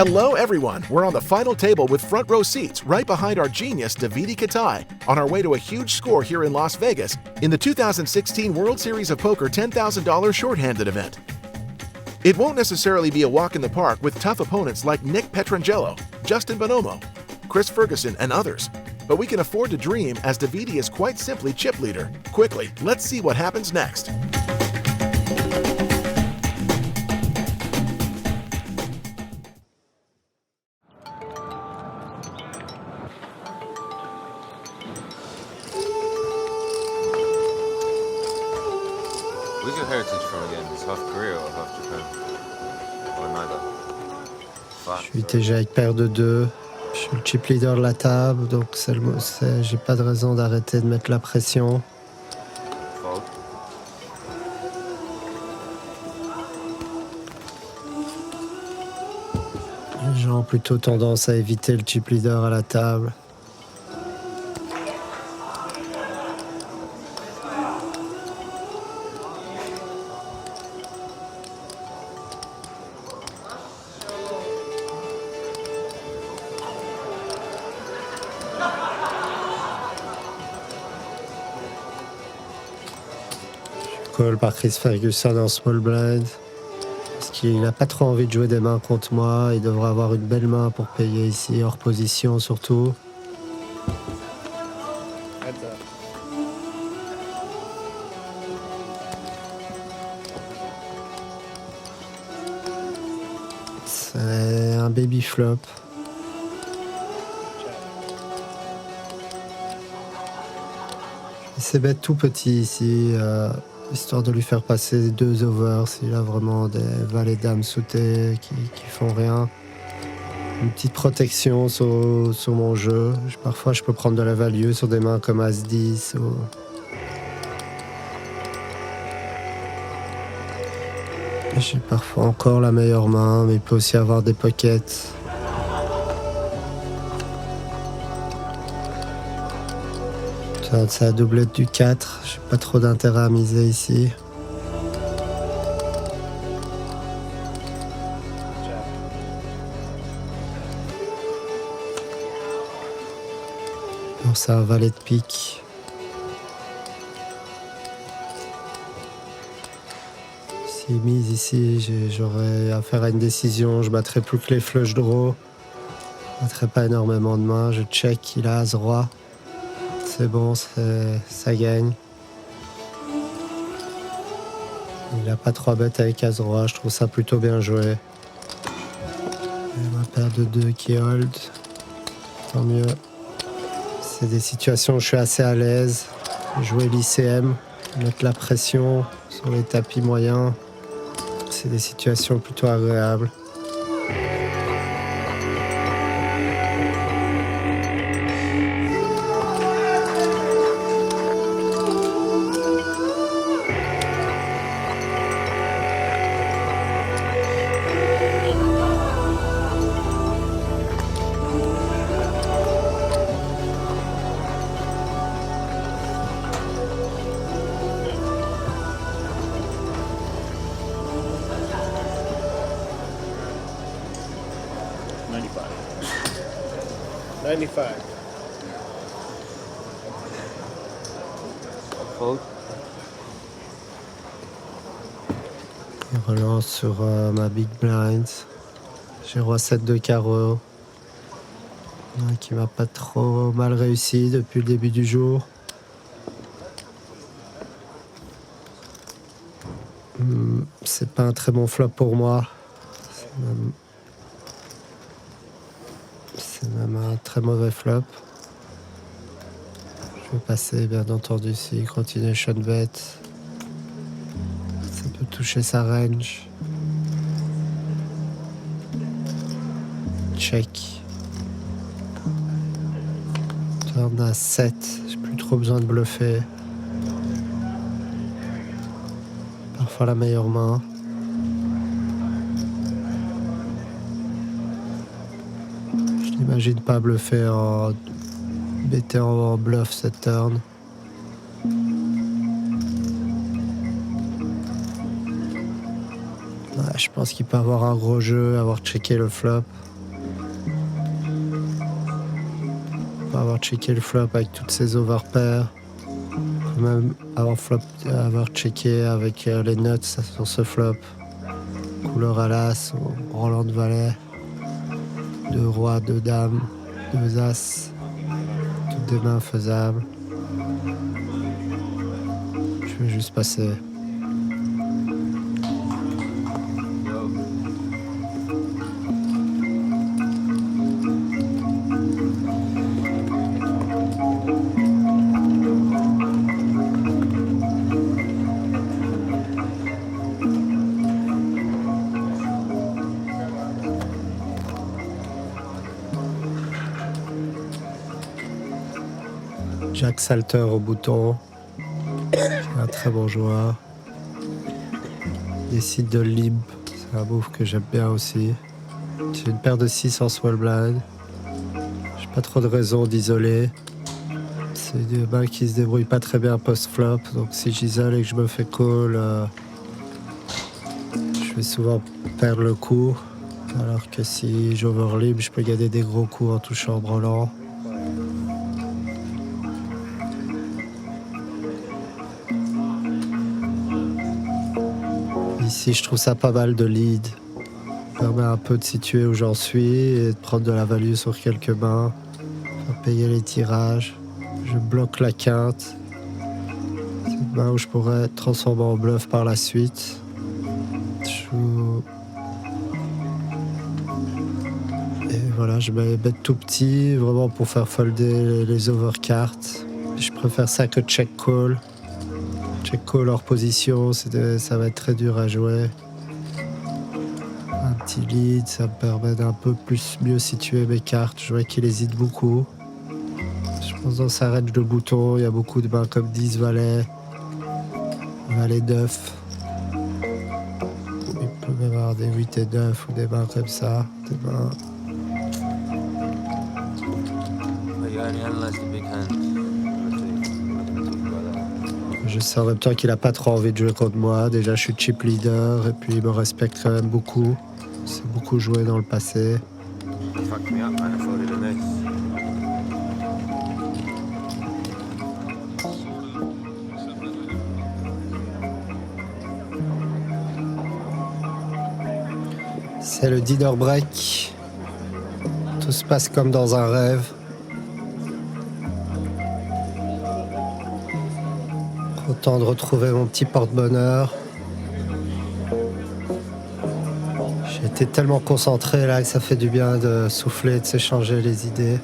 Hello everyone, we're on the final table with front row seats right behind our genius Davide Katai on our way to a huge score here in Las Vegas in the 2016 World Series of Poker $10,000 shorthanded event. It won't necessarily be a walk in the park with tough opponents like Nick Petrangelo, Justin Bonomo, Chris Ferguson, and others, but we can afford to dream as Davide is quite simply chip leader. Quickly, let's see what happens next. Where's your heritage from again? It's half Korea or half Japan? Or neither? Je suis déjà avec paire de 2. Je suis le chip leader de la table, donc j'ai pas de raison d'arrêter de mettre la pression. Fold. Les gens ont plutôt tendance à éviter le chip leader à la table. Call par Chris Ferguson en small blind. Parce qu'il n'a pas trop envie de jouer des mains contre moi. Il devrait avoir une belle main pour payer ici, hors position surtout. C'est un baby flop. C'est bête tout petit ici. Histoire de lui faire passer 2 overs s'il a vraiment des valets dames sautées qui font rien. Une petite protection sur mon jeu. Parfois je peux prendre de la value sur des mains comme As-10 ou... J'ai parfois encore la meilleure main, mais il peut aussi avoir des pockets. C'est la doublette du 4, j'ai pas trop d'intérêt à miser ici. Alors c'est un valet de pique. S'il mise ici, j'aurais affaire à une décision, je battrais plus que les flush draw. Je battrais pas énormément de mains, je check, il a As-Roi. C'est bon, ça gagne. Il n'a pas 3 bêtes avec As-Roi, je trouve ça plutôt bien joué. Et ma paire de 2 qui hold. Tant mieux. C'est des situations où je suis assez à l'aise. Jouer l'ICM, mettre la pression sur les tapis moyens. C'est des situations plutôt agréables. Fold. Il relance sur ma big blind. J'ai roi 7 de carreau. Qui m'a pas trop mal réussi depuis le début du jour. C'est pas un très bon flop pour moi. C'est même un très mauvais flop. Je vais passer bien entendu ici, continuation bet. Ça peut toucher sa range. Check. Turn à 7, j'ai plus trop besoin de bluffer. Parfois la meilleure main. Je n'imagine pas bluffer en BT en bluff cette turn. Ouais, je pense qu'il peut avoir un gros jeu, avoir checké le flop. Après avoir checké le flop avec toutes ces overpairs, même avoir checké avec les nuts sur ce flop, couleur à l'as, Roland de Valet, 2 rois, 2 dames, 2 as, toutes des mains faisables. Je vais juste passer. Jack Salter au bouton, un très bon joueur. Décide de Lib, c'est un move que j'aime bien aussi. J'ai une paire de 6 en small blind. J'ai pas trop de raison d'isoler. C'est des mains qui se débrouillent pas très bien post-flop, donc si j'isole et que je me fais call, je vais souvent perdre le coup. Alors que si j'overlib, je peux gagner des gros coups en touchant en brelan. Ici, je trouve ça pas mal de lead. Ça permet un peu de situer où j'en suis et de prendre de la value sur quelques mains. Faire payer les tirages. Je bloque la quinte. C'est une main où je pourrais transformer en bluff par la suite. Et voilà, je vais mettre tout petit, vraiment pour faire folder les overcards. Je préfère ça que check call. Check call hors position, ça va être très dur à jouer. Un petit lead, ça me permet d'un peu mieux situer mes cartes. Je vois qu'il hésite beaucoup. Je pense dans sa range de boutons, il y a beaucoup de mains comme 10 valets, valet 9. Il peut y avoir des 8 et 9 ou des mains comme ça. Des mains... You only analyze the big hand. Je sais en même temps qu'il a pas trop envie de jouer contre moi. Déjà, je suis chip leader et puis il me respecte quand même beaucoup. C'est beaucoup joué dans le passé. Fucked me up, man. I folded the next. C'est le dinner break. Tout se passe comme dans un rêve. Content de retrouver mon petit porte-bonheur. J'ai été tellement concentré là que ça fait du bien de souffler, de s'échanger les idées.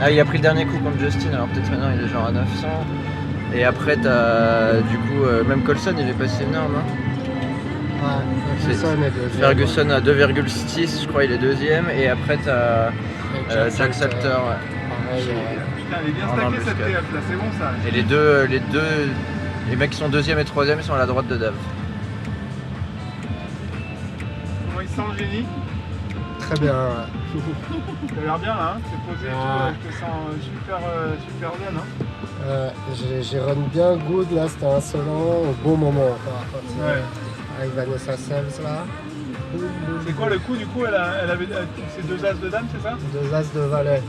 Ah, il a pris le dernier coup contre Justin, alors peut-être maintenant il est genre à 900. Et après, t'as du coup, même Colson il est passé énorme. Hein. Ferguson à 2,6, je crois, il est deuxième. Et après, t'as Jack Salter. Putain, elle est bien stackée cette TF là, c'est bon ça. Et les mecs qui sont deuxième et troisième, ils sont à la droite de Dave. Comment il se sent le génie? Très bien. T'as l'air bien là, hein, c'est posé, je te sens super zen. Hein. J'ai run bien good là, c'était insolent au bon moment. Ouais. Avec Vanessa Sells là. C'est quoi le coup du coup? Elle avait ses 2 as de dame, c'est ça? 2 as de valet.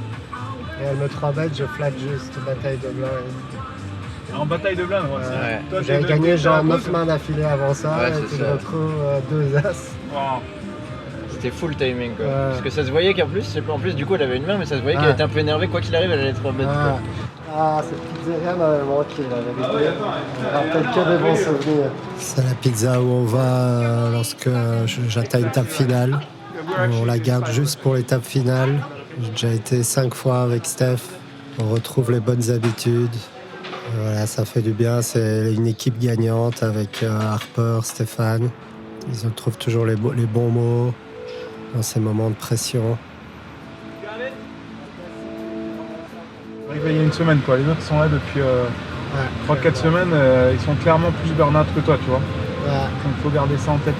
Et elle me 3 bet, je flatte juste, bataille de blind. En bataille de blind, ouais. Toi, j'avais gagné genre 9 mains d'affilée avant ça, ouais, et puis je ça. retrouve 2 as. Wow. C'était full timing quoi. Parce que ça se voyait qu'en plus, je sais pas, en plus du coup elle avait une main, mais ça se voyait qu'elle était un peu énervée, quoi qu'il arrive, elle allait 3 bêtes. Ah, cette pizzeria m'avait manqué là, la vérité. Je me rappelle que des bons souvenirs. C'est la pizza où on va lorsque j'atteins une table finale. On la garde juste pour les tables finales. J'ai déjà été 5 fois avec Steph. On retrouve les bonnes habitudes. Voilà, ça fait du bien. C'est une équipe gagnante avec Harper, Stéphane. Ils trouvent toujours les bons mots dans ces moments de pression. Il y a une semaine quoi, les autres sont là depuis 3-4 semaines, ils sont clairement plus burn-out que toi, tu vois. Ouais. Donc il faut garder ça en tête.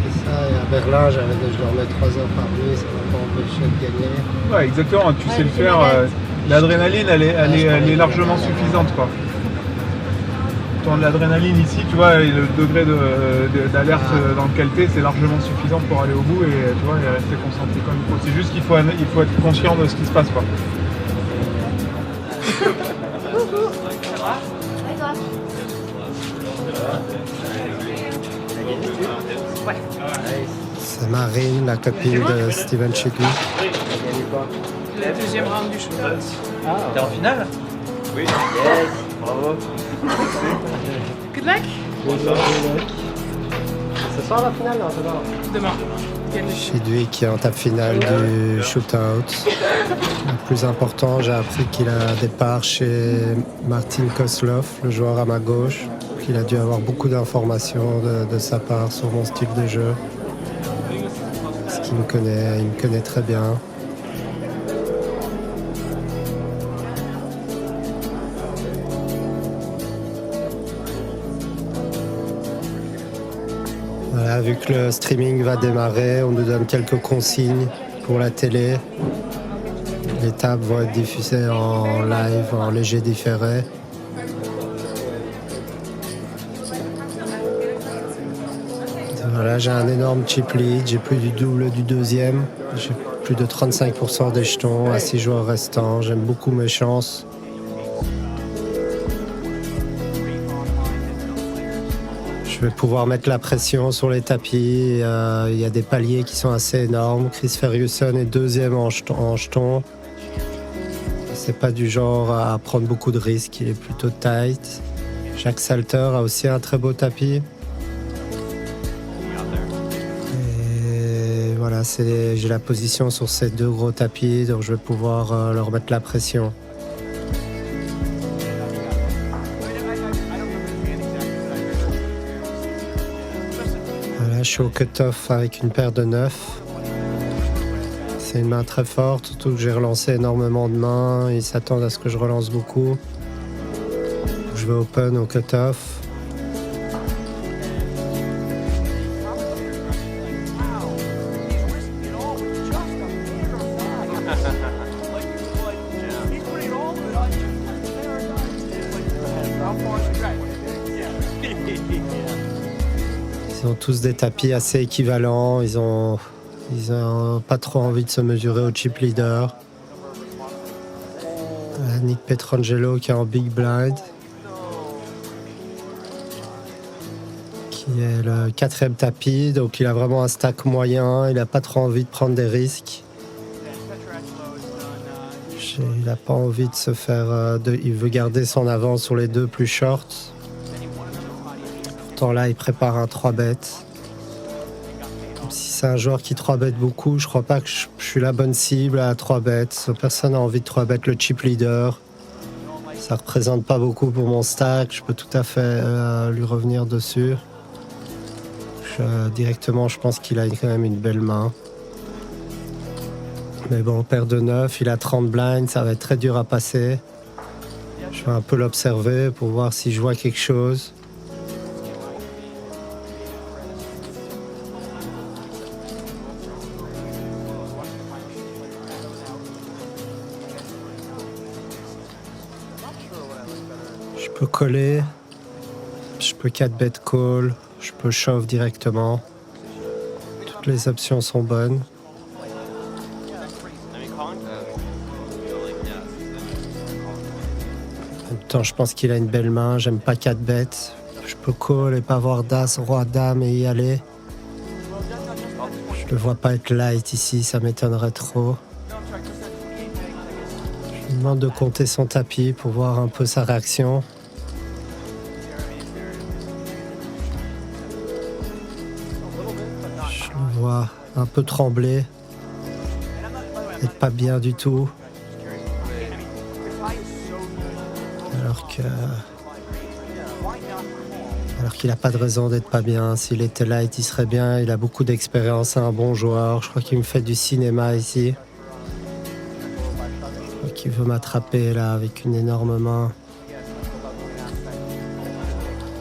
C'est ça, et à Berlin, je dormais 3 heures par nuit, ça m'a pas empêché de gagner. Ouais, exactement, tu sais le faire. L'adrénaline, elle est largement suffisante quoi. ton l'adrénaline ici, tu vois, et le degré d'alerte dans lequel t'es, c'est largement suffisant pour aller au bout et tu vois, et rester concentré comme il faut. C'est juste qu'il faut être conscient de ce qui se passe, quoi. C'est Marine, la copine de Steven Chidley. Le deuxième round du show. T'es en finale? Oui. Yes, bravo. Good luck. Ce soir la finale, non, Demain. Chidley qui est en table finale du shootout. Le plus important, j'ai appris qu'il a départ chez Martin Kozlov, le joueur à ma gauche. Il a dû avoir beaucoup d'informations de sa part sur mon style de jeu. Parce qu'il me connaît très bien. Voilà, vu que le streaming va démarrer, on nous donne quelques consignes pour la télé. Les tables vont être diffusées en live, en léger différé. Voilà, j'ai un énorme chip lead, j'ai plus du double du deuxième, j'ai plus de 35% des jetons à 6 joueurs restants, j'aime beaucoup mes chances. Je vais pouvoir mettre la pression sur les tapis, il y a des paliers qui sont assez énormes. Chris Ferguson est deuxième en jetons. C'est pas du genre à prendre beaucoup de risques, il est plutôt tight. Jacques Salter a aussi un très beau tapis. Et voilà, j'ai la position sur ces deux gros tapis, donc je vais pouvoir leur mettre la pression. Voilà, je suis au cut-off avec une paire de 9. C'est une main très forte, surtout que j'ai relancé énormément de mains. Ils s'attendent à ce que je relance beaucoup. Je vais open au cut-off. Ils ont tous des tapis assez équivalents. Ils ont pas trop envie de se mesurer au chip leader. Nick Petrangelo qui est en big blind, qui est le 4e tapis, donc il a vraiment un stack moyen. Il n'a pas trop envie de prendre des risques. Il n'a pas envie de se faire. Il veut garder son avance sur les deux plus shorts. Pourtant là, il prépare un 3-bet. Si c'est un joueur qui 3-bet beaucoup, je crois pas que je suis la bonne cible à 3-bet. Personne n'a envie de 3-bet le chip leader. Ça représente pas beaucoup pour mon stack. Je peux tout à fait lui revenir dessus. Directement, je pense qu'il a quand même une belle main. Mais bon, paire de 9, il a 30 blinds, ça va être très dur à passer. Je vais un peu l'observer pour voir si je vois quelque chose. Je peux coller, je peux 4-bet call, je peux shove directement. Toutes les options sont bonnes. En même temps, je pense qu'il a une belle main, j'aime pas 4-bet. Je peux call et pas avoir d'as, roi, dame et y aller. Je le vois pas être light ici, ça m'étonnerait trop. Je lui demande de compter son tapis pour voir un peu sa réaction. Je le vois un peu trembler. Être pas bien du tout. Alors qu'il n'a pas de raison d'être pas bien. S'il était light, il serait bien. Il a beaucoup d'expérience, c'est un bon joueur. Je crois qu'il me fait du cinéma ici. Je crois qu'il veut m'attraper là avec une énorme main.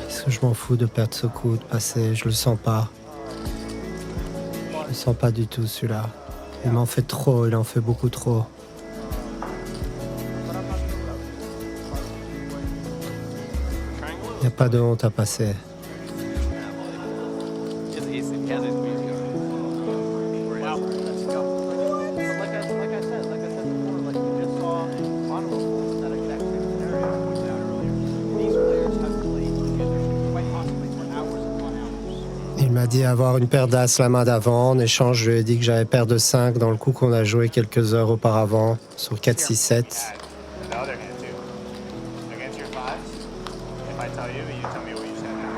Est-ce que je m'en fous de perdre ce coup, de passer? Je le sens pas. Je le sens pas du tout celui-là. Il m'en fait trop, il en fait beaucoup trop. Il n'y a pas de honte à passer. Il m'a dit avoir une paire d'as la main d'avant. En échange, je lui ai dit que j'avais paire de 5 dans le coup qu'on a joué quelques heures auparavant sur 4-6-7. The other hand too. Against your fives, if I tell you, you tell me what you said now.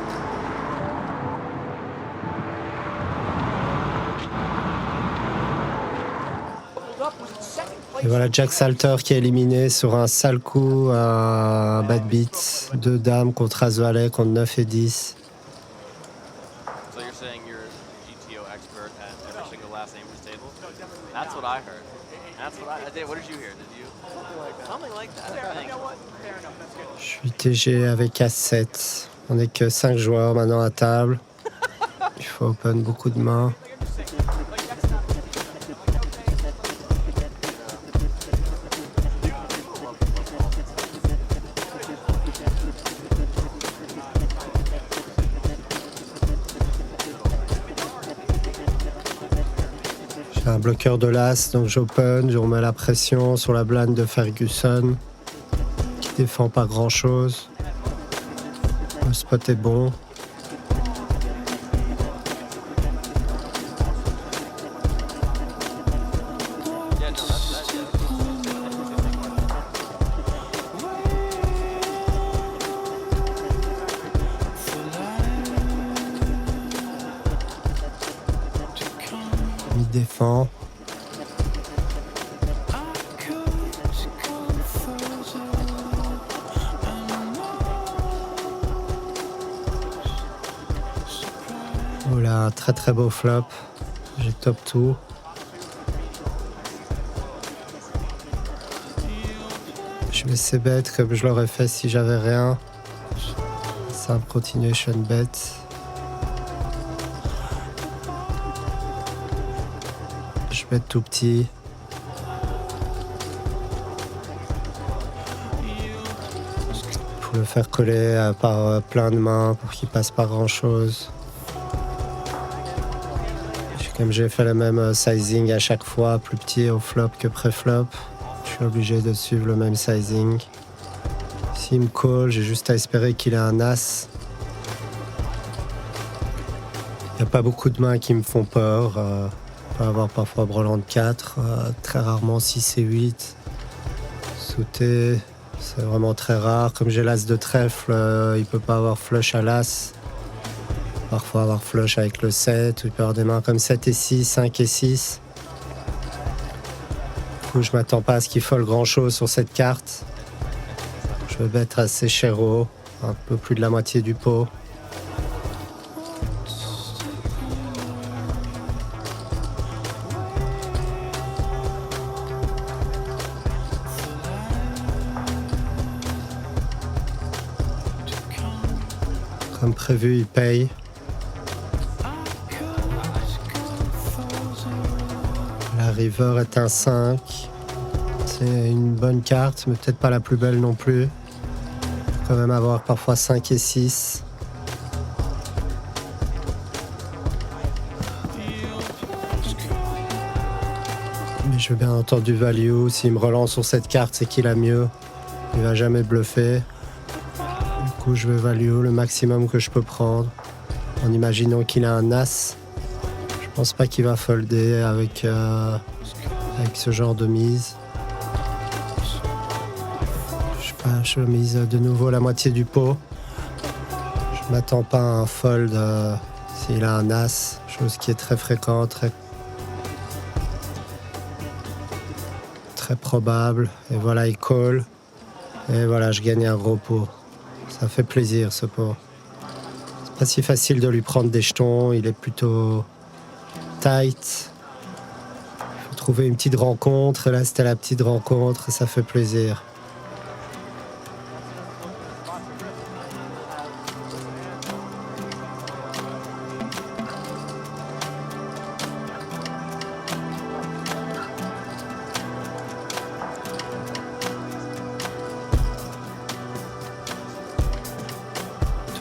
Et voilà Jack Salter qui est éliminé sur un sale coup, un bad beat. 2 dames contre as valet contre 9 et 10. So you're saying you're a GTO expert at every single last name at this table? That's what I heard. That's what I did. What did you hear? Did you? Something like that, I think. Je suis TG avec As7. On n'est que 5 joueurs maintenant à table. Il faut open beaucoup de mains. J'ai un bloqueur de l'As, donc j'open, je remets la pression sur la blinde de Ferguson, qui défend pas grand chose. Le spot est bon. Yeah, no, that's Il défend. Voilà, un très très beau flop. J'ai top tout. Je vais ces bêtes comme je l'aurais fait si j'avais rien. Simple continuation bet. Je vais être tout petit. Pour le faire coller par plein de mains pour qu'il passe pas grand chose. Comme j'ai fait le même sizing à chaque fois, plus petit au flop que pré-flop, je suis obligé de suivre le même sizing. S'il me call, j'ai juste à espérer qu'il ait un as. Il n'y a pas beaucoup de mains qui me font peur. On peut avoir parfois brelan de 4, très rarement 6 et 8. Sauter, c'est vraiment très rare. Comme j'ai l'as de trèfle, il ne peut pas avoir flush à l'as. Parfois avoir flush avec le 7, ou il peut avoir des mains comme 7 et 6, 5 et 6. Du coup, je m'attends pas à ce qu'il folle grand chose sur cette carte. Je vais mettre assez chéro, un peu plus de la moitié du pot. Comme prévu, il paye. La river est un 5. C'est une bonne carte, mais peut-être pas la plus belle non plus. Il faut quand même avoir parfois 5 et 6. Mais je veux bien entendu value. S'il me relance sur cette carte, c'est qu'il a mieux. Il va jamais bluffer. Du coup, je vais value le maximum que je peux prendre. En imaginant qu'il a un as. Je pense pas qu'il va folder avec ce genre de mise. Je mise de nouveau la moitié du pot. Je m'attends pas à un fold s'il a un as, chose qui est très fréquente, très probable. Et voilà, il call. Et voilà, je gagne un gros pot. Ça fait plaisir ce pot. C'est pas si facile de lui prendre des jetons, il est plutôt tight. Il faut trouver une petite rencontre, et là c'était la petite rencontre et ça fait plaisir.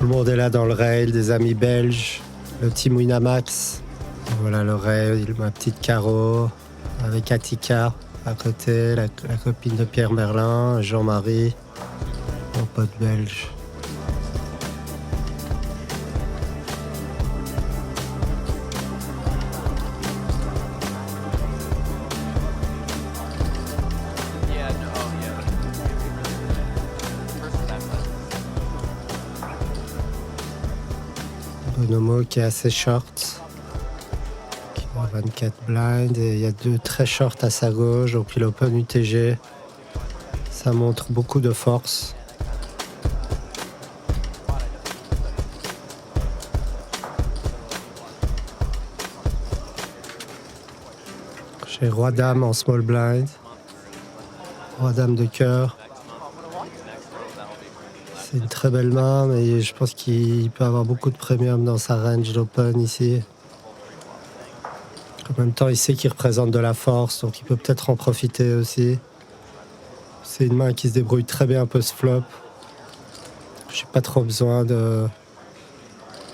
le monde est là dans le rail, des amis belges, le team Winamax. Et voilà le rail, ma petite Caro, avec Attica à côté, la copine de Pierre Merlin, Jean-Marie, mon pote belge. Yeah, no, oh, yeah. First that Bonomo qui est assez short, qui a 24 blinds, et il y a 2 très shorts à sa gauche, donc il open UTG. Ça montre beaucoup de force. J'ai Roi Dame en small blind, Roi Dame de cœur. C'est une très belle main, mais je pense qu'il peut avoir beaucoup de premium dans sa range d'open ici. En même temps, il sait qu'il représente de la force, donc il peut peut-être en profiter aussi. C'est une main qui se débrouille très bien post-flop. J'ai pas trop besoin de...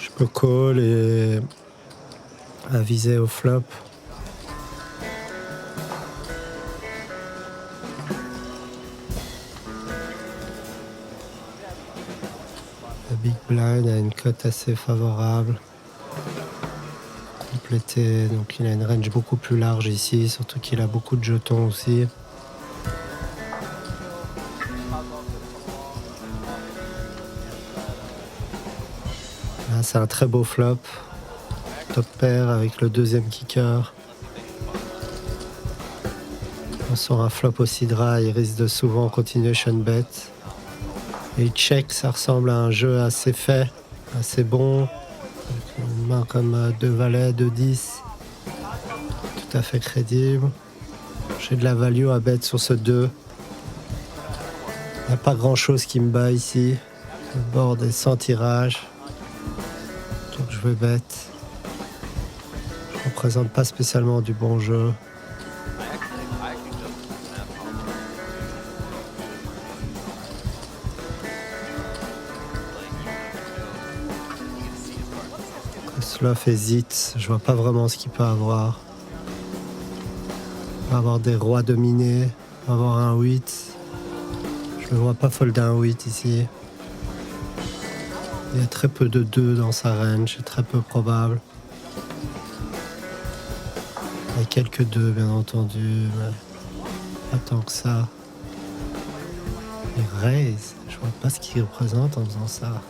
Je peux call et aviser au flop. Le big blind a une cote assez favorable. Complété, donc il a une range beaucoup plus large ici, surtout qu'il a beaucoup de jetons aussi. Là, c'est un très beau flop. Top pair avec le deuxième kicker. On sort un flop aussi dry, il risque de souvent continuation bet. Et check, ça ressemble à un jeu assez fait, assez bon. Avec une main comme 2 valets, 2 10. Tout à fait crédible. J'ai de la value à bet sur ce 2. Il n'y a pas grand chose qui me bat ici. Le board est sans tirage. Donc je vais bet. Je ne représente pas spécialement du bon jeu. Sloff hésite, je vois pas vraiment ce qu'il peut avoir. Il va avoir des rois dominés, il va avoir un 8. Je ne vois pas fold un 8 ici. Il y a très peu de 2 dans sa range, c'est très peu probable. Il y a quelques 2 bien entendu, mais pas tant que ça. Il raise, je vois pas ce qu'il représente en faisant ça.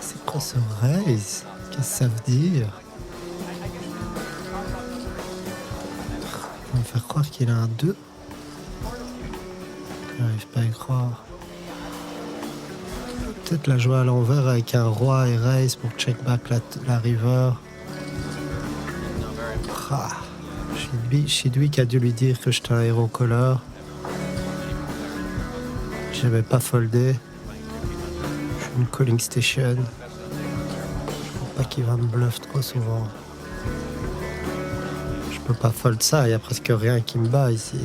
C'est quoi ce raise? Qu'est-ce que ça veut dire? Il va me faire croire qu'il a un 2. J'arrive pas à y croire. Peut-être la jouer à l'envers avec un roi et raise pour check back la river. Shidwick a dû lui dire que j'étais un hero caller. J'avais pas foldé. Je suis une calling station. Qui va me bluff trop souvent. Je peux pas fold ça, il y a presque rien qui me bat ici.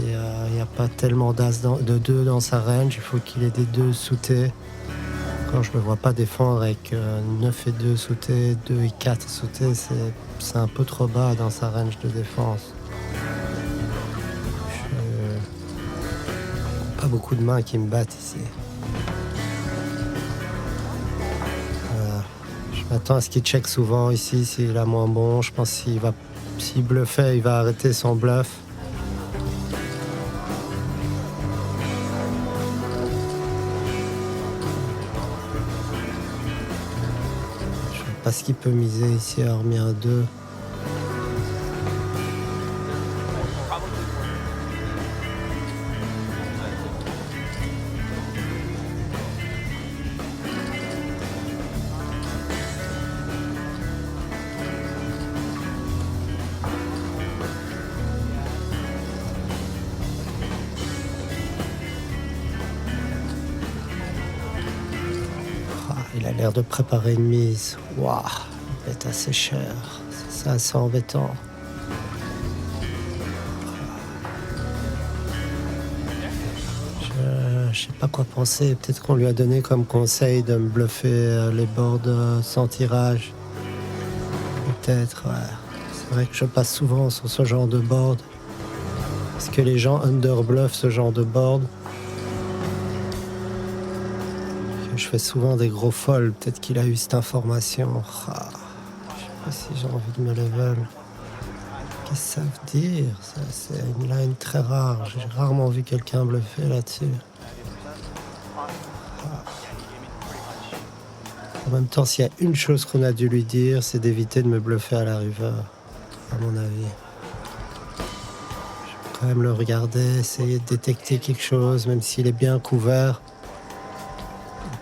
Il n'y a pas tellement d'as de 2 dans sa range, il faut qu'il ait des 2 sous-T. Quand je me vois pas défendre avec 9 et 2 sous-T, 2 et 4 sous-T, c'est un peu trop bas dans sa range de défense. Pas beaucoup de mains qui me battent ici. Je m'attends à ce qu'il check souvent ici s'il a moins bon. Je pense s'il bluffait, il va arrêter son bluff. Je sais pas ce qu'il peut miser ici, hormis un 2. Il a l'air de préparer une mise. Waouh, il va être assez cher. C'est assez embêtant. Je sais pas quoi penser. Peut-être qu'on lui a donné comme conseil de me bluffer les boards sans tirage. Peut-être, ouais. C'est vrai que je passe souvent sur ce genre de board. Est-ce que les gens underbluffent ce genre de board? Je fais souvent des gros folds. Peut-être qu'il a eu cette information. Ah, je sais pas si j'ai envie de me level. Qu'est-ce que ça veut dire? Ça, c'est une line très rare. J'ai rarement vu quelqu'un bluffer là-dessus. En même temps, s'il y a une chose qu'on a dû lui dire, c'est d'éviter de me bluffer à la river, à mon avis. Je vais quand même le regarder, essayer de détecter quelque chose, même s'il est bien couvert.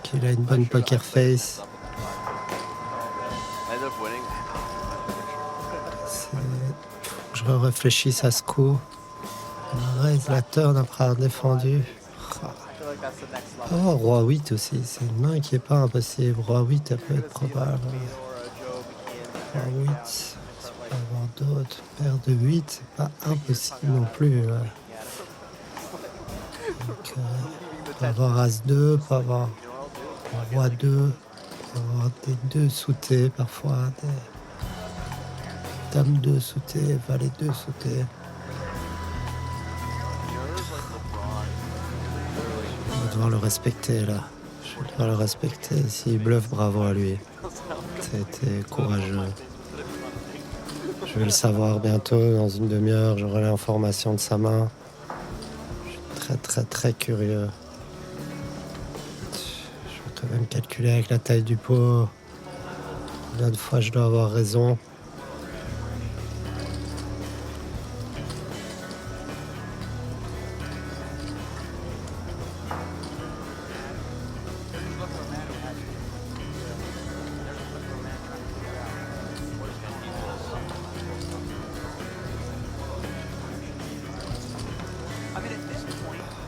Qu'il a une bonne poker face. I ended up winning. Faut que je réfléchisse à ce coup. On raise la turn après avoir défendu. Oh, roi 8 aussi, c'est une main qui est pas impossible. Roi 8, ça peut être probable. Roi 8, tu peux avoir d'autres. Paire de 8, c'est pas impossible non plus. Ouais. Donc, peut avoir As-2, peut avoir Roi 2, peut avoir des 2 sous-T parfois, des Dame 2 sous-T, Valet 2 sous-T. Je vais devoir le respecter là. Je vais devoir le respecter. S'il bluffe, bravo à lui. Ça a été courageux. Je vais le savoir bientôt, dans une demi-heure, j'aurai l'information de sa main. Je suis très très très curieux. Je vais quand même calculer avec la taille du pot. Combien de fois je dois avoir raison.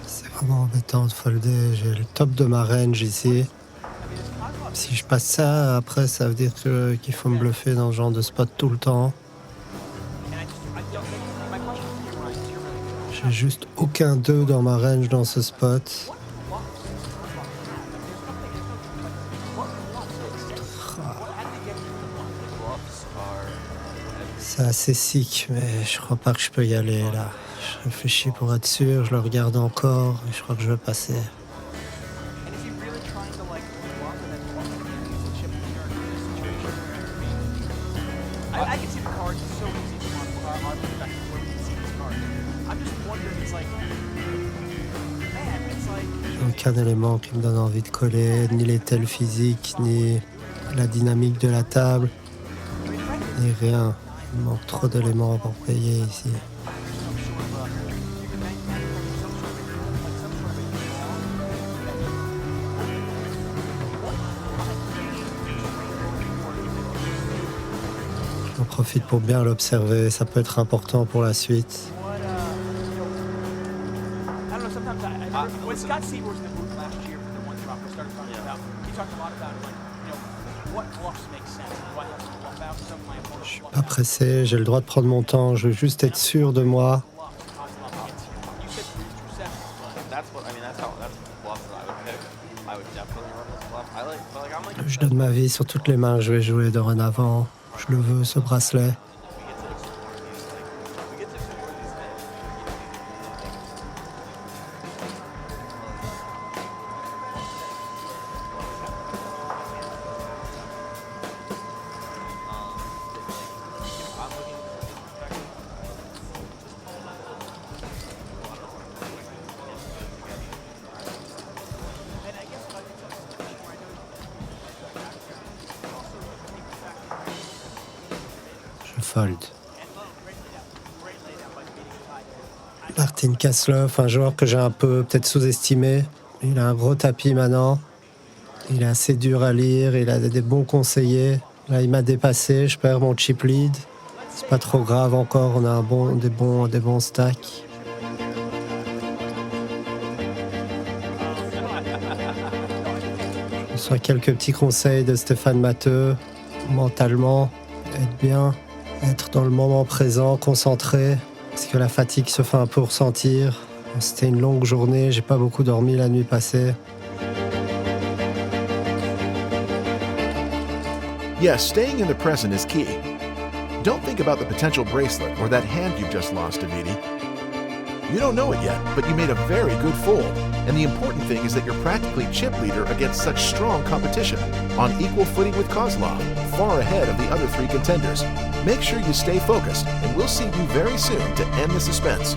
C'est vraiment embêtant de folder. J'ai le top de ma range ici. Si je passe ça, après, ça veut dire qu'il faut me bluffer dans ce genre de spot tout le temps. J'ai juste aucun 2 dans ma range dans ce spot. C'est assez sick, mais je crois pas que je peux y aller là. Je réfléchis pour être sûr, je le regarde encore et je crois que je vais passer. I can see the cards. It's so easy from our perspective where we can see these cards. I'm just wondering, it's like, man, it's like. J'ai aucun élément qui me donne envie de coller, ni les tels physiques, ni la dynamique de la table, ni rien. Il manque trop d'éléments pour payer ici. J'en profite pour bien l'observer, ça peut être important pour la suite. I don't know, sometimes when Scott Seaver was in the booth last year for the one drop, we started talking about, he talked a lot about, like, you know, what bluffs make sense, do I have to bluff out some of my opponent's Je suis bluffs? pas pressé, j'ai le droit de prendre mon temps, je veux juste être sûr de moi. You said 3-7. That's what I mean. That's the bluff that I would pick. I would definitely run this bluff. I'm like. Je donne ma vie sur toutes les mains que je vais jouer dorénavant. Je le veux, ce bracelet. We get to explore these things. Je fold. Martin Kasloff, un joueur que j'ai un peu peut-être sous-estimé. Il a un gros tapis maintenant. Il est assez dur à lire, il a des bons conseillers. Là, il m'a dépassé, je perds mon chip lead. C'est pas trop grave encore, on a des bons stacks. Je reçois quelques petits conseils de Stéphane Matteux. Mentalement, être bien, être dans le moment présent, concentré. Parce que la fatigue se fait un peu ressentir. C'était une longue journée, j'ai pas beaucoup dormi la nuit passée. Yes, staying in the present is key. Don't think about the potential bracelet or that hand you've just lost, Davide. You don't know it yet, but you made a very good fold. And the important thing is that you're practically chip leader against such strong competition, on equal footing with Kozlov, far ahead of the other 3 contenders. Make sure you stay focused, and we'll see you very soon to end the suspense.